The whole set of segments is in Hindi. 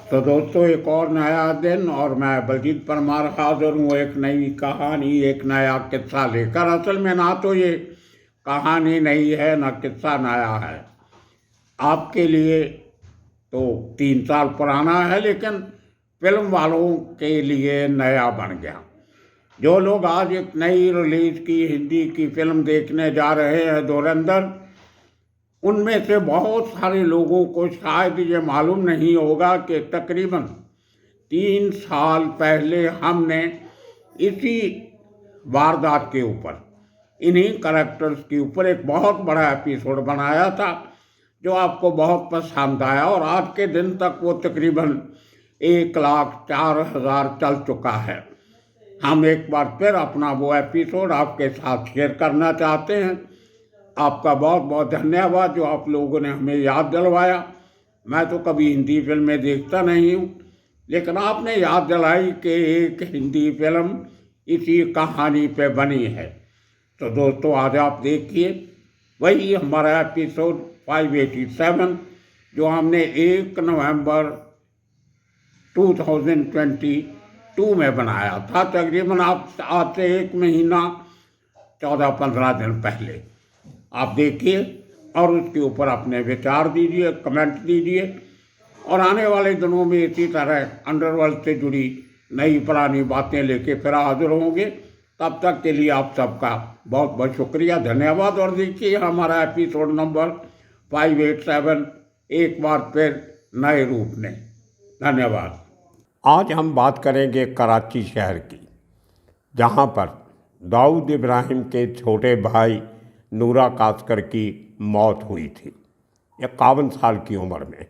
तो दोस्तों, एक और नया दिन और मैं बलजीत परमार हाजिर हूँ एक नई कहानी, एक नया किस्सा लेकर। असल में ना तो ये कहानी नई है, ना किस्सा नया है। आपके लिए तो 3 साल पुराना है, लेकिन फिल्म वालों के लिए नया बन गया। जो लोग आज एक नई रिलीज की हिंदी की फिल्म देखने जा रहे हैं, धुरंधर, उनमें से बहुत सारे लोगों को शायद ये मालूम नहीं होगा कि तकरीबन 3 साल पहले हमने इसी वारदात के ऊपर, इन्हीं करेक्टर्स के ऊपर एक बहुत बड़ा एपिसोड बनाया था, जो आपको बहुत पसंद आया। और आज के दिन तक वो तकरीबन 1,04,000 चल चुका है। हम एक बार फिर अपना वो एपिसोड आपके साथ शेयर करना चाहते हैं। आपका बहुत बहुत धन्यवाद जो आप लोगों ने हमें याद दिलवाया। मैं तो कभी हिंदी फिल्में देखता नहीं हूँ, लेकिन आपने याद दिलाई कि एक हिंदी फिल्म इसी कहानी पे बनी है। तो दोस्तों, आज आप देखिए वही हमारा एपिसोड 587, जो हमने 1 नवंबर 2022 में बनाया था, तकरीबन आप आज से 1 महीना 14-15 दिन पहले। आप देखिए और उसके ऊपर अपने विचार दीजिए, कमेंट दीजिए। और आने वाले दिनों में इसी तरह अंडरवर्ल्ड से जुड़ी नई पुरानी बातें लेके फिर हाजिर होंगे। तब तक के लिए आप सबका बहुत बहुत शुक्रिया, धन्यवाद। और देखिए हमारा एपिसोड नंबर 587 एक बार फिर नए रूप में। धन्यवाद। आज हम बात करेंगे कराची शहर की, जहाँ पर दाऊद इब्राहिम के छोटे भाई नूरा कासकर की मौत हुई थी 51 साल की उम्र में।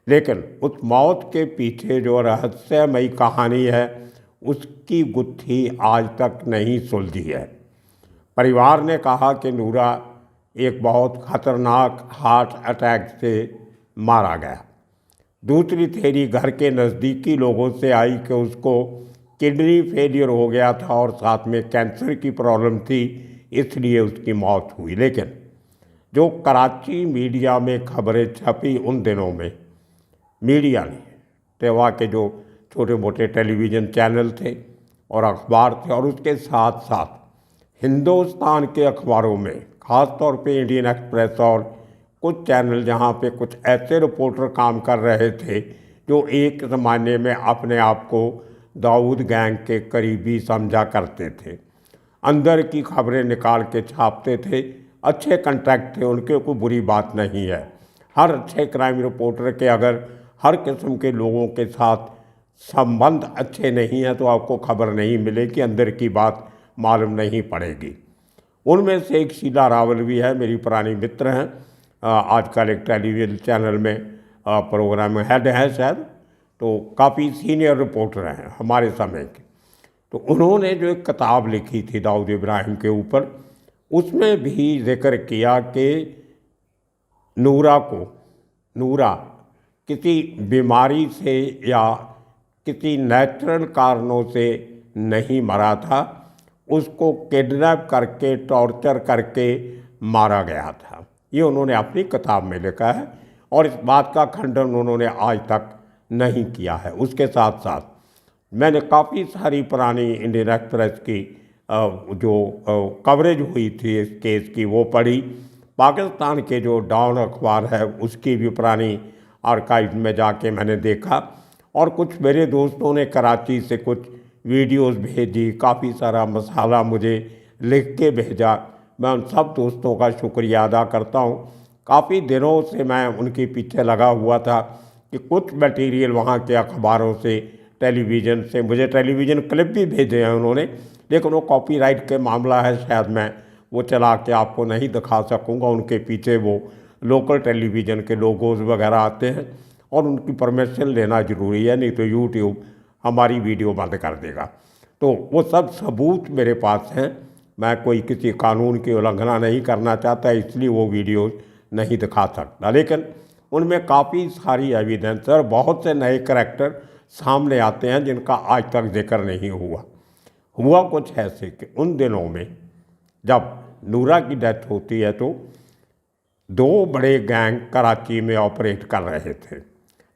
लेकिन उस मौत के पीछे जो रहस्यमयी कहानी है, उसकी गुत्थी आज तक नहीं सुलझी है। परिवार ने कहा कि नूरा एक बहुत खतरनाक हार्ट अटैक से मारा गया। दूसरी थ्योरी घर के नज़दीकी लोगों से आई कि उसको किडनी फेलियर हो गया था और साथ में कैंसर की प्रॉब्लम थी, इसलिए उसकी मौत हुई। लेकिन जो कराची मीडिया में खबरें छपी उन दिनों में, मीडिया ने, तेवा के जो छोटे मोटे टेलीविज़न चैनल थे और अखबार थे, और उसके साथ साथ हिंदुस्तान के अखबारों में, ख़ास तौर पे इंडियन एक्सप्रेस और कुछ चैनल जहाँ पे कुछ ऐसे रिपोर्टर काम कर रहे थे जो एक ज़माने में अपने आप को दाऊद गैंग के करीबी समझा करते थे, अंदर की खबरें निकाल के छापते थे। अच्छे कंटैक्ट थे उनके, कोई बुरी बात नहीं है। हर अच्छे क्राइम रिपोर्टर के अगर हर किस्म के लोगों के साथ संबंध अच्छे नहीं हैं तो आपको खबर नहीं मिलेगी, अंदर की बात मालूम नहीं पड़ेगी। उनमें से एक शीला रावल भी है, मेरी पुरानी मित्र हैं, आजकल एक टेलीविज़न चैनल में प्रोग्राम में हेड है शायद, तो काफ़ी सीनियर रिपोर्टर हैं हमारे समय के। तो उन्होंने जो एक किताब लिखी थी दाऊद इब्राहिम के ऊपर, उसमें भी जिक्र किया कि नूरा किसी बीमारी से या किसी नेचुरल कारणों से नहीं मरा था, उसको किडनैप करके टॉर्चर करके मारा गया था। ये उन्होंने अपनी किताब में लिखा है और इस बात का खंडन उन्होंने आज तक नहीं किया है। उसके साथ साथ मैंने काफ़ी सारी पुरानी इंडियन एक्सप्रेस की जो कवरेज हुई थी इस केस की वो पढ़ी। पाकिस्तान के जो डॉन अखबार है उसकी भी पुरानी आर्काइव में जाके मैंने देखा, और कुछ मेरे दोस्तों ने कराची से कुछ वीडियोस भेजी, काफ़ी सारा मसाला मुझे लिख के भेजा। मैं उन सब दोस्तों का शुक्रिया अदा करता हूँ। काफ़ी दिनों से मैं उनके पीछे लगा हुआ था कि कुछ मटेरियल वहाँ के अखबारों से, टेलीविज़न से, मुझे टेलीविज़न क्लिप भी भेजे हैं उन्होंने, लेकिन वो कॉपीराइट के मामला है, शायद मैं वो चला के आपको नहीं दिखा सकूँगा। उनके पीछे वो लोकल टेलीविज़न के लोगोज वगैरह आते हैं और उनकी परमिशन लेना ज़रूरी है, नहीं तो यूट्यूब हमारी वीडियो बंद कर देगा। तो वो सब सबूत मेरे पास हैं। मैं कोई किसी कानून की उल्लंघना नहीं करना चाहता, इसलिए वो वीडियो नहीं दिखा सकता, लेकिन उनमें काफ़ी सारी एविडेंस और बहुत से नए करैक्टर सामने आते हैं जिनका आज तक जिक्र नहीं हुआ कुछ ऐसे कि उन दिनों में जब नूरा की डेथ होती है तो 2 बड़े गैंग कराची में ऑपरेट कर रहे थे।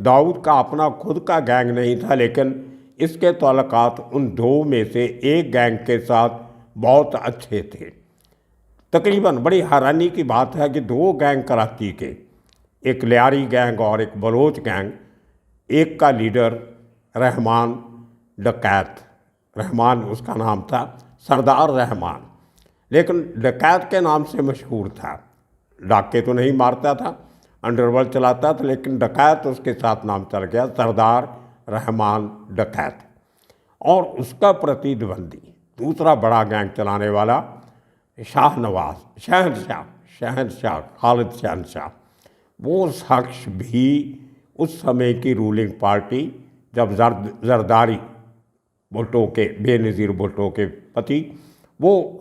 दाऊद का अपना खुद का गैंग नहीं था, लेकिन इसके ताल्लुकात उन दो में से एक गैंग के साथ बहुत अच्छे थे। तकरीबन बड़ी हैरानी की बात है कि दो गैंग कराची के, एक लियारी गैंग और एक बलोच गैंग, एक का लीडर रहमान डकैत, रहमान उसका नाम था, सरदार रहमान, लेकिन डकैत के नाम से मशहूर था। डाके तो नहीं मारता था, अंडरवर्ल्ड चलाता था, लेकिन डकैत उसके साथ नाम चल गया, सरदार रहमान डकैत। और उसका प्रतिद्वंदी दूसरा बड़ा गैंग चलाने वाला शहनशाह खालिद शहनशाह, वो शख्स भी उस समय की रूलिंग पार्टी, जब जरदारी भुट्टो के, बेनज़ीर भुट्टो के पति, वो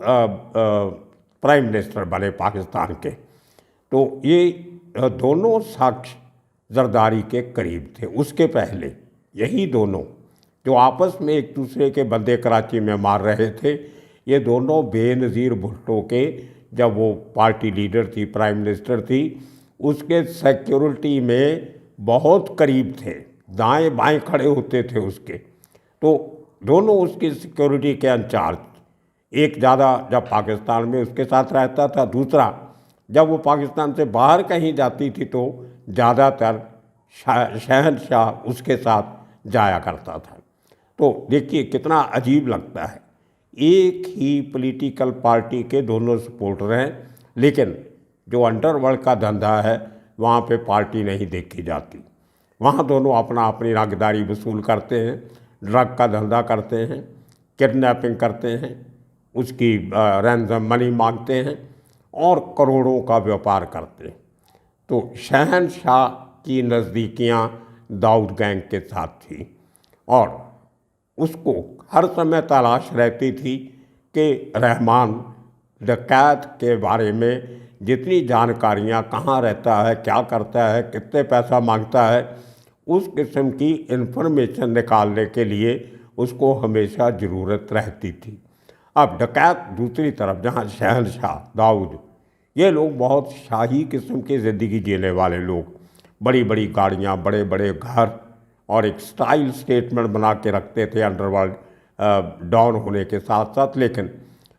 प्राइम मिनिस्टर बने पाकिस्तान के, तो ये दोनों शख्स जरदारी के करीब थे। उसके पहले यही दोनों जो आपस में एक दूसरे के बंदे कराची में मार रहे थे, ये दोनों बेनज़ीर भुट्टो के, जब वो पार्टी लीडर थी, प्राइम मिनिस्टर थी, उसके सिक्योरिटी में बहुत करीब थे, दाएं बाएं खड़े होते थे उसके। तो दोनों उसकी सिक्योरिटी के इंचार्ज, एक ज़्यादा जब पाकिस्तान में उसके साथ रहता था, दूसरा जब वो पाकिस्तान से बाहर कहीं जाती थी तो ज़्यादातर शहनशाह उसके साथ जाया करता था। तो देखिए कितना अजीब लगता है, एक ही पॉलिटिकल पार्टी के दोनों सपोर्टर हैं, लेकिन जो अंडरवर्ल्ड का धंधा है वहाँ पे पार्टी नहीं देखी जाती। वहाँ दोनों अपना अपनी रंगदारी वसूल करते हैं, ड्रग का धंधा करते हैं, किडनैपिंग करते हैं, उसकी रैंसम मनी मांगते हैं और करोड़ों का व्यापार करते हैं। तो शहनशाह की नज़दीकियाँ दाऊद गैंग के साथ थी और उसको हर समय तलाश रहती थी कि रहमान डकैत के बारे में जितनी जानकारियाँ, कहाँ रहता है, क्या करता है, कितने पैसा मांगता है, उस किस्म की इन्फॉर्मेशन निकालने के लिए उसको हमेशा ज़रूरत रहती थी। अब डकैत दूसरी तरफ, जहाँ शहनशाह दाऊद, ये लोग बहुत शाही किस्म की ज़िंदगी जीने वाले लोग, बड़ी बड़ी गाड़ियाँ, बड़े बड़े घर और एक स्टाइल स्टेटमेंट बना के रखते थे अंडरवर्ल्ड डॉन होने के साथ साथ। लेकिन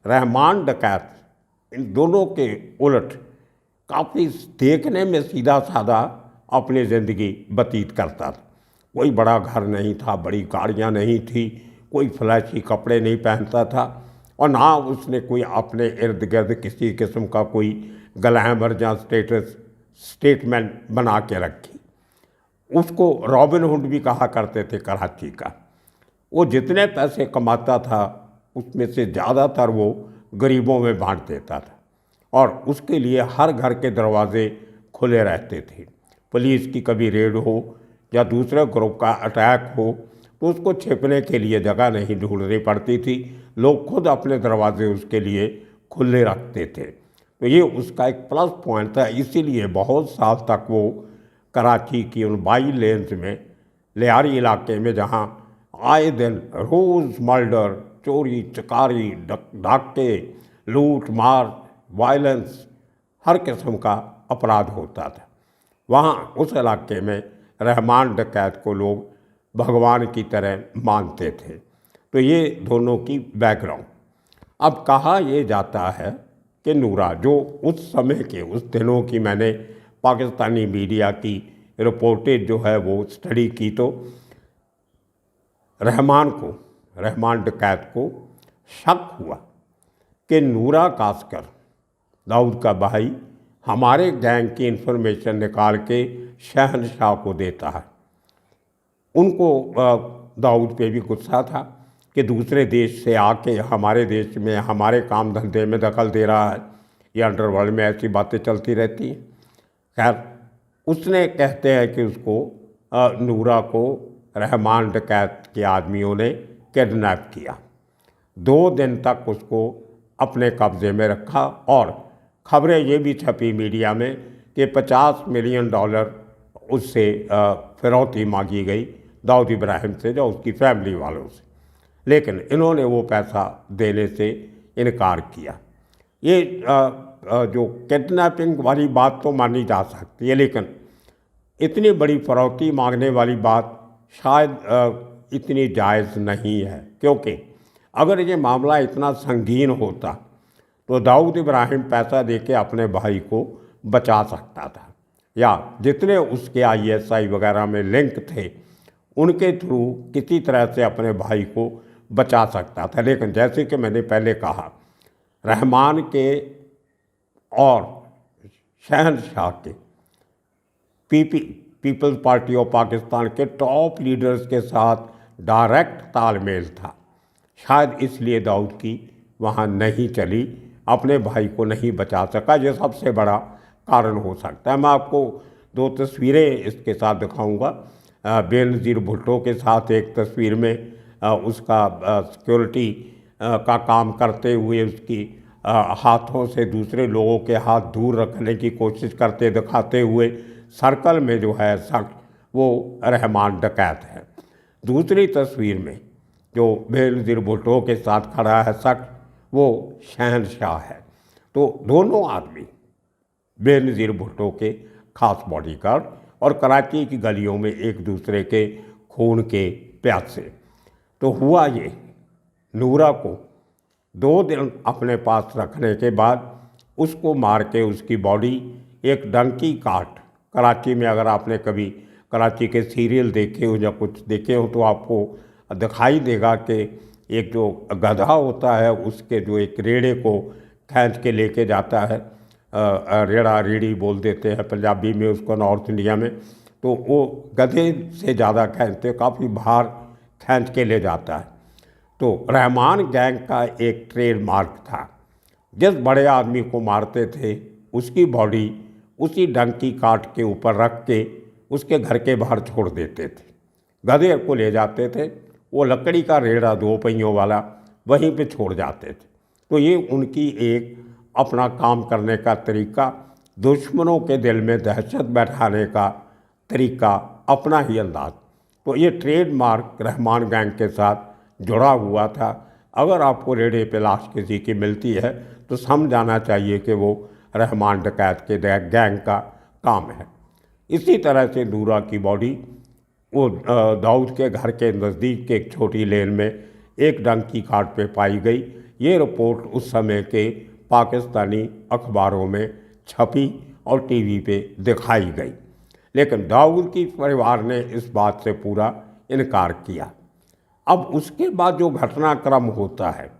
रहमान डकैत इन दोनों के उलट काफ़ी देखने में सीधा साधा अपनी ज़िंदगी व्यतीत करता था। कोई बड़ा घर नहीं था, बड़ी गाड़ियाँ नहीं थी, कोई फ्लैशी कपड़े नहीं पहनता था और ना उसने कोई अपने इर्द गिर्द किसी किस्म का कोई ग्लैमर या स्टेटमेंट बना के रखी। उसको रॉबिन हुड भी कहा करते थे कराची का। वो जितने पैसे कमाता था उसमें से ज़्यादातर वो गरीबों में बांट देता था और उसके लिए हर घर के दरवाजे खुले रहते थे। पुलिस की कभी रेड हो या दूसरे ग्रुप का अटैक हो तो उसको छिपने के लिए जगह नहीं ढूंढनी पड़ती थी, लोग खुद अपने दरवाजे उसके लिए खुले रखते थे। तो ये उसका एक प्लस पॉइंट था, इसीलिए बहुत साल तक वो कराची की उन 22 लेन्स में, लियारी इलाके में, जहाँ आए दिन रोज़ मर्डर, चोरी चकारी, डाके, लूट मार, वायलेंस, हर किस्म का अपराध होता था, वहाँ उस इलाके में रहमान डकैत को लोग भगवान की तरह मानते थे। तो ये दोनों की बैकग्राउंड। अब कहा यह जाता है कि नूरा, जो उस समय के, उस दिनों की मैंने पाकिस्तानी मीडिया की रिपोर्टेज जो है वो स्टडी की, तो रहमान डकैत को शक हुआ कि नूरा कास्कर, दाऊद का भाई, हमारे गैंग की इन्फॉर्मेशन निकाल के शहनशाह को देता है। उनको दाऊद पे भी गुस्सा था कि दूसरे देश से आके हमारे देश में हमारे काम धंधे में दखल दे रहा है, ये अंडरवर्ल्ड में ऐसी बातें चलती रहती हैं। खैर, उसने, कहते हैं कि उसको नूरा को रहमान डकैत के आदमियों ने किडनैप किया। 2 दिन तक उसको अपने कब्ज़े में रखा और खबरें ये भी छपी मीडिया में कि $50 मिलियन उससे फिरौती मांगी गई दाऊद इब्राहिम से, जो उसकी फैमिली वालों से, लेकिन इन्होंने वो पैसा देने से इनकार किया। ये जो किडनैपिंग वाली बात तो मानी जा सकती है, लेकिन इतनी बड़ी फिरौती मांगने वाली बात शायद इतनी जायज़ नहीं है, क्योंकि अगर ये मामला इतना संगीन होता तो दाऊद इब्राहिम पैसा देके अपने भाई को बचा सकता था, या जितने उसके ISI वगैरह में लिंक थे उनके थ्रू किसी तरह से अपने भाई को बचा सकता था। लेकिन जैसे कि मैंने पहले कहा, रहमान के और शहनशाह के पीपल्स पार्टी ऑफ पाकिस्तान के टॉप लीडर्स के साथ डायरेक्ट तालमेल था। शायद इसलिए दाऊद की वहाँ नहीं चली, अपने भाई को नहीं बचा सका। ये सबसे बड़ा कारण हो सकता है। मैं आपको 2 तस्वीरें इसके साथ दिखाऊंगा। बेनज़ीर भुट्टो के साथ एक तस्वीर में उसका सिक्योरिटी का काम करते हुए उसकी हाथों से दूसरे लोगों के हाथ दूर रखने की कोशिश करते दिखाते हुए सर्कल में जो है शख्स वो रहमान डकैत है। दूसरी तस्वीर में जो बेनज़ीर भुट्टो के साथ खड़ा है शख्स वो शहनशाह है। तो दोनों आदमी बेनज़ीर भुट्टो के खास बॉडीगार्ड और कराची की गलियों में एक दूसरे के खून के प्यासे। तो हुआ ये, नूरा को 2 दिन अपने पास रखने के बाद उसको मार के उसकी बॉडी एक डंकी काट, कराची में अगर आपने कभी कराची के सीरियल देखे हो या कुछ देखे हो तो आपको दिखाई देगा कि एक जो गधा होता है उसके जो एक रेड़े को खींच के लेके जाता है, रेड़ा रेड़ी बोल देते हैं पंजाबी में उसको नॉर्थ इंडिया में, तो वो गधे से ज़्यादा खींचते, काफ़ी बाहर खींच के ले जाता है। तो रहमान गैंग का एक ट्रेडमार्क था, जिस बड़े आदमी को मारते थे उसकी बॉडी उसी डंकी काट के ऊपर रख के उसके घर के बाहर छोड़ देते थे। गधे को ले जाते थे, वो लकड़ी का रेड़ा 2 पहियों वाला वहीं पे छोड़ जाते थे। तो ये उनकी एक अपना काम करने का तरीका, दुश्मनों के दिल में दहशत बैठाने का तरीका, अपना ही अंदाज। तो ये ट्रेडमार्क रहमान गैंग के साथ जुड़ा हुआ था। अगर आपको रेड़े पे लाश किसी की मिलती है तो समझ जाना चाहिए कि वो रहमान डकैत के गैंग का काम है। इसी तरह से नूरा की बॉडी वो दाऊद के घर के नज़दीक के एक छोटी लेन में एक डंकी काट पे पाई गई। ये रिपोर्ट उस समय के पाकिस्तानी अखबारों में छपी और टीवी पे दिखाई गई, लेकिन दाऊद की परिवार ने इस बात से पूरा इनकार किया। अब उसके बाद जो घटनाक्रम होता है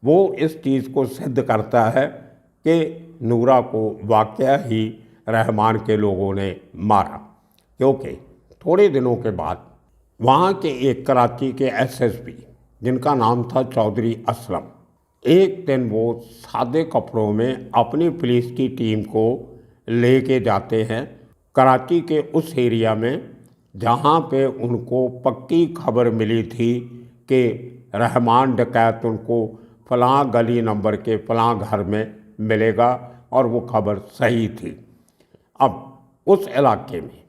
वो इस चीज़ को सिद्ध करता है कि नूरा को वाकया ही रहमान के लोगों ने मारा, क्योंकि थोड़े दिनों के बाद वहाँ के एक कराची के SSP जिनका नाम था चौधरी असलम, एक दिन वो सादे कपड़ों में अपनी पुलिस की टीम को लेके जाते हैं कराची के उस एरिया में जहाँ पे उनको पक्की खबर मिली थी कि रहमान डकैत उनको फलां गली नंबर के फलां घर में मिलेगा, और वो खबर सही थी। अब उस इलाके में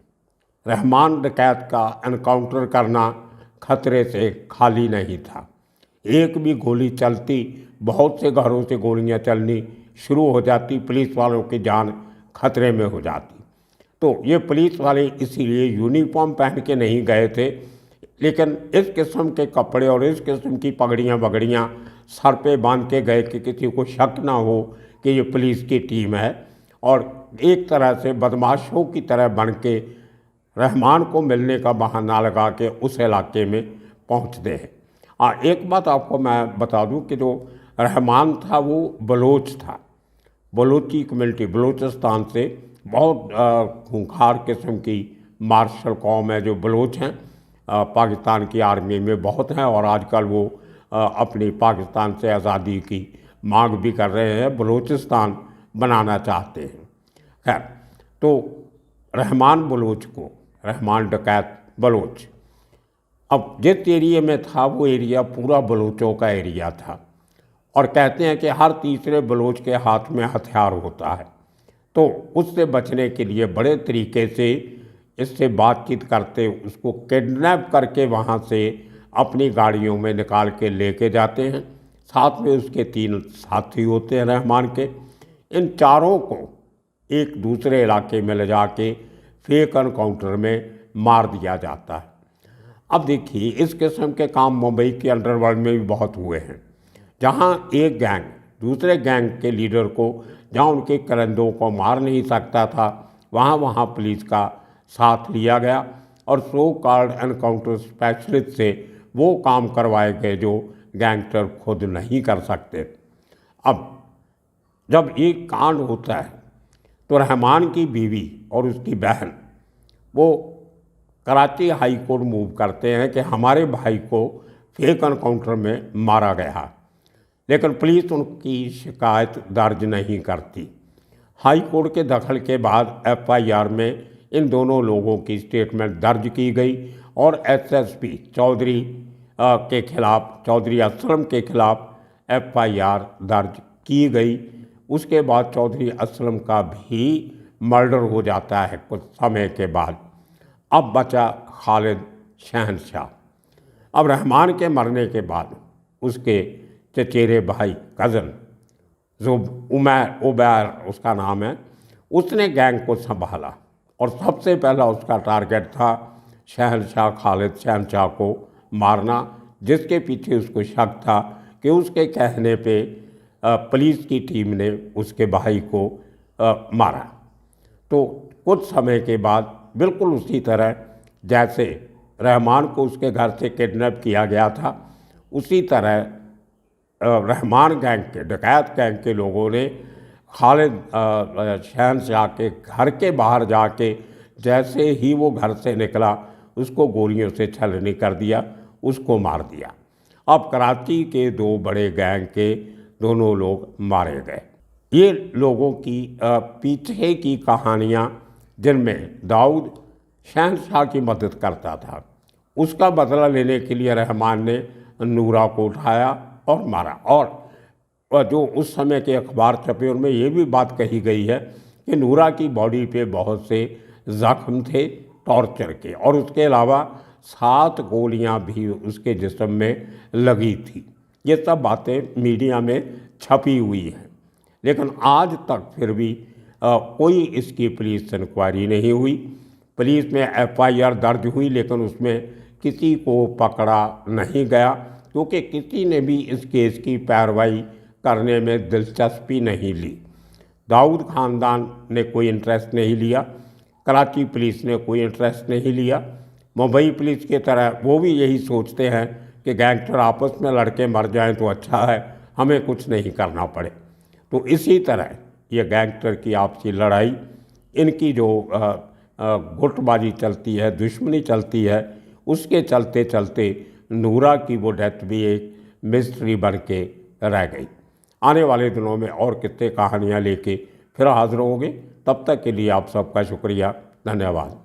रहमान डकैत का एनकाउंटर करना खतरे से खाली नहीं था। एक भी गोली चलती, बहुत से घरों से गोलियां चलनी शुरू हो जाती, पुलिस वालों की जान खतरे में हो जाती। तो ये पुलिस वाले इसीलिए यूनिफॉर्म पहन के नहीं गए थे, लेकिन इस किस्म के कपड़े और इस किस्म की पगड़ियाँ वगड़ियाँ सर पे बांध के गए कि किसी को शक ना हो कि ये पुलिस की टीम है, और एक तरह से बदमाशों की तरह बन के रहमान को मिलने का बहाना लगा के उस इलाके में पहुँचते हैं। एक बात आपको मैं बता दूं कि जो रहमान था वो बलोच था, बलोची कम्युनिटी, बलोचिस्तान से बहुत खूंखार किस्म की मार्शल कौम है जो बलोच हैं। पाकिस्तान की आर्मी में बहुत हैं और आजकल वो अपनी पाकिस्तान से आज़ादी की मांग भी कर रहे हैं, बलोचिस्तान बनाना चाहते हैं। खैर, तो रहमान बलोच को, रहमान डकैत बलोच, अब जिस एरिया में था वो एरिया पूरा बलोचों का एरिया था, और कहते हैं कि हर तीसरे बलोच के हाथ में हथियार होता है। तो उससे बचने के लिए बड़े तरीके से इससे बातचीत करते, उसको किडनैप करके वहाँ से अपनी गाड़ियों में निकाल के लेके जाते हैं। साथ में उसके 3 साथी होते हैं रहमान के। इन चारों को एक दूसरे इलाके में ले जाके फेक एनकाउंटर में मार दिया जाता है। अब देखिए, इस किस्म के काम मुंबई के अंडरवर्ल्ड में भी बहुत हुए हैं, जहां एक गैंग दूसरे गैंग के लीडर को, जहां उनके करंदों को मार नहीं सकता था, वहां पुलिस का साथ लिया गया और सो कॉल्ड एनकाउंटर स्पेशलिस्ट से वो काम करवाए गए जो गैंगस्टर खुद नहीं कर सकते। अब जब एक कांड होता है तो रहमान की बीवी और उसकी बहन वो कराची हाई कोर्ट मूव करते हैं कि हमारे भाई को फेक एनकाउंटर में मारा गया, लेकिन पुलिस उनकी शिकायत दर्ज नहीं करती। हाई कोर्ट के दखल के बाद एफआईआर में इन दोनों लोगों की स्टेटमेंट दर्ज की गई और एसएसपी चौधरी के खिलाफ, चौधरी असलम के खिलाफ एफआईआर दर्ज की गई। उसके बाद चौधरी असलम का भी मर्डर हो जाता है कुछ समय के बाद। अब बचा खालिद शहनशाह। अब रहमान के मरने के बाद उसके चचेरे भाई, कज़न, जो उमैर उसका नाम है, उसने गैंग को संभाला और सबसे पहला उसका टारगेट था शहनशाह, खालिद शहनशाह को मारना, जिसके पीछे उसको शक था कि उसके कहने पे पुलिस की टीम ने उसके भाई को मारा। तो कुछ समय के बाद बिल्कुल उसी तरह जैसे रहमान को उसके घर से किडनैप किया गया था, उसी तरह रहमान गैंग के, डकैत गैंग के लोगों ने खालिद शहनशाह के घर के बाहर जाके जैसे ही वो घर से निकला उसको गोलियों से छलनी कर दिया, उसको मार दिया। अब कराची के दो बड़े गैंग के दोनों लोग मारे गए। ये लोगों की पीछे की कहानियाँ, जिनमें दाऊद शहनशाह की मदद करता था, उसका बदला लेने के लिए रहमान ने नूरा को उठाया और मारा। और जो उस समय के अखबार छपे उनमें ये भी बात कही गई है कि नूरा की बॉडी पे बहुत से जख्म थे टॉर्चर के, और उसके अलावा 7 गोलियां भी उसके जिस्म में लगी थी। ये सब बातें मीडिया में छपी हुई हैं, लेकिन आज तक फिर भी कोई इसकी पुलिस इंक्वायरी नहीं हुई। पुलिस में एफआईआर दर्ज हुई, लेकिन उसमें किसी को पकड़ा नहीं गया, क्योंकि किसी ने भी इस केस की पैरवाई करने में दिलचस्पी नहीं ली। दाऊद ख़ानदान ने कोई इंटरेस्ट नहीं लिया, कराची पुलिस ने कोई इंटरेस्ट नहीं लिया। मुंबई पुलिस की तरह वो भी यही सोचते हैं कि गैंगस्टर आपस में लड़के मर जाएं तो अच्छा है, हमें कुछ नहीं करना पड़े। तो इसी तरह ये गैंगस्टर की आपसी लड़ाई, इनकी जो गुटबाजी चलती है, दुश्मनी चलती है, उसके चलते चलते नूरा की वो डेथ भी एक मिस्ट्री बन के रह गई। आने वाले दिनों में और कितने कहानियाँ लेके फिर हाजिर होंगे। तब तक के लिए आप सबका शुक्रिया, धन्यवाद।